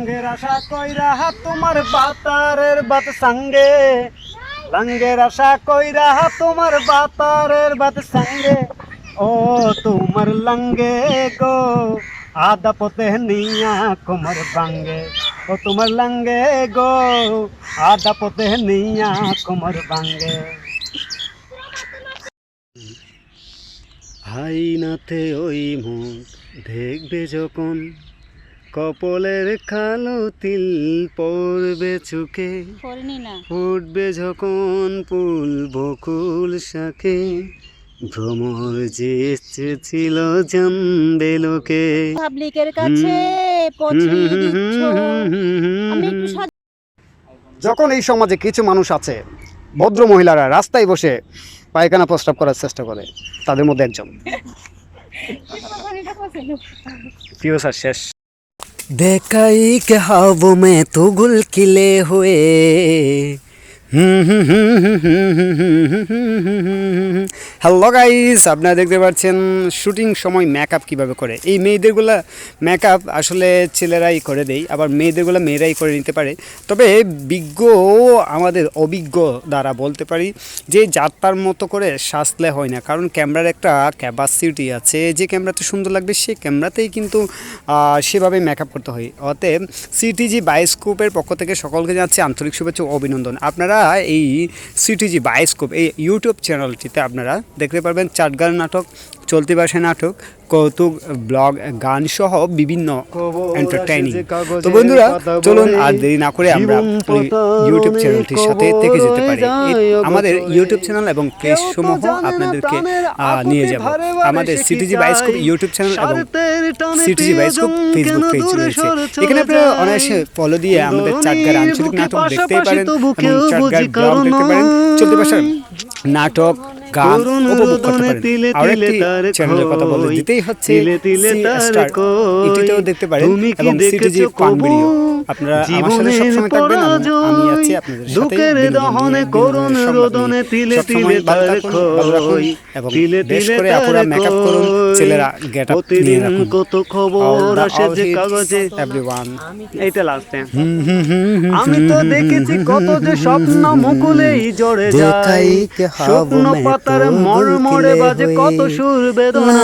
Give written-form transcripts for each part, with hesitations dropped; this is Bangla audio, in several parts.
লঙ্গের আশা কইরা তোমার বাতারের বাত সঙ্গে, লঙ্গের আশা কইরা তোমার বাতারের বাত সঙ্গে, ও তোমার লঙ্গে গো আদা পতে নিয়া কোমর বাঙ্গে, ও তোমার লঙ্গে গো আদা পতে নিয়া কোমর বাঙ্গে। হাইনাতে ওই মুখ দেখবে যখন, কপলের কালো তিল পড়বে চুকে, ফুটবে যখন ফুল বকুল শাকে, ভ্রমর যে ছিল জানবে লোকে। পাবলিকের কাছে যখন এই সমাজে কিছু মানুষ আছে, ভদ্র মহিলারা রাস্তায় বসে পায়খানা প্রস্রাব করার চেষ্টা করে, তাদের মধ্যে একজন। প্রিয় স্যার শেষ। দেখাই কে হাবো মে তো গুল কিলে হয়ে, হ্যালো গাইস, আপনারা দেখতে পাচ্ছেন শুটিং সময় মেকআপ কিভাবে করে। এই মেয়েদেরগুলা মেকআপ আসলে ছেলেরাই করে দেয়, আবার মেয়েদেরগুলা মেয়েরাই করে নিতে পারে। তবে বিজ্ঞ আমাদের অভিজ্ঞ দ্বারা বলতে পারি যে যার তার মতো করে সাজলে হয় না, কারণ ক্যামেরার একটা ক্যাপাসিটি আছে। যে ক্যামেরাতে সুন্দর লাগবে সেই ক্যামেরাতেই কিন্তু সেভাবে মেকআপ করতে হয়। অতএব সিটিজি বায়োস্কোপের পক্ষ থেকে সকলকে জানাচ্ছি আন্তরিক শুভেচ্ছা ও অভিনন্দন। আপনারা এই সিটিজি বায়োস্কোপ এই ইউটিউব চ্যানেলটিতে আপনারা দেখতে পারবেন চাটগার নাটক, চলতি ভাষায় নাটক, কৌতুক, ব্লগ, গান সহ বিভিন্ন এন্টারটেইনিং। তো বন্ধুরা চলুন আর দেরি না করে আমরা ইউটিউব চ্যানেলটির সাথে থেকে যেতে পারি। আমাদের ইউটিউব চ্যানেল এবং পেজ সমূহ আপনাদেরকে নিয়ে যাব। আমাদের সিটিজি বায়োস্কোপ ইউটিউব চ্যানেল এবং সিটিজি বায়োস্কোপ ফেসবুক পেজ রয়েছে। এখানে আপনারা অনায়াসে ফলো দিয়ে আমাদের চাটগার আঞ্চলিক নাটক দেখতেই পারেন এবং চাটগার ব্লগ দেখতে পারেন, চলতি ভাষার নাটক, গান উপভোগ করতে পারেন। আরেকটি চ্যানেলের কথা বলে দিতেই হচ্ছে স্টার, এটিতেও দেখতে পারেন এবং সিটিজি ফান ভিডিও। আপনারা আমার সাথে সবসময় থাকবেন, আমি আছি আপনাদের সাথে। সবসময় ভালো রাখুন এবং বেশ করে আপুরা মেকআপ করুন, ছেলেরা গেট আপ নিয়ে রাখুন। কত খবর আসে যে কাগজে এভরিওয়ান। এইটা লাস্টে আমি তো দেখেছি কত যে স্বপ্ন মুকুলেই জড়ে যায়, স্বপ্ন পাতার মরমরে বাজে কত সুর বেদনা,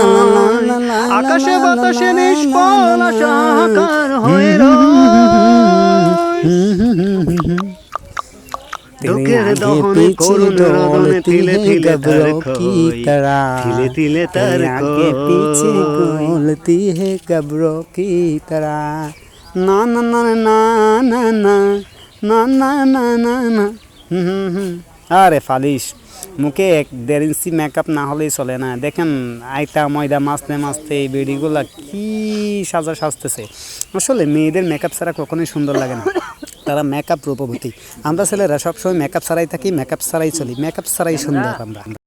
আকাশে বাতাসে নিষ্ফল আশাকার হয়ে দুঃখের দহনে করুণ রোদনে তিলে তিলে তার খোই, তিলে তিলে তার পিছে গোলতি হে কবরো কি তরা, না না না না না না না না না না না। আরে ফালিশ, মুখে 1.5 ইঞ্চি মেকআপ না হলেই চলে না। দেখেন আইটা ময়দা মাছতে মাছতে এই বেডিগুলা কি সাজতেছে। আসলে মেয়েদের মেকআপ ছাড়া কখনোই সুন্দর লাগে না, তারা মেকআপ রূপবতী। আমরা ছেলেরা সবসময় মেকআপ ছাড়াই থাকি, মেকআপ ছাড়াই চলি, মেকআপ ছাড়াই সুন্দর আমরা।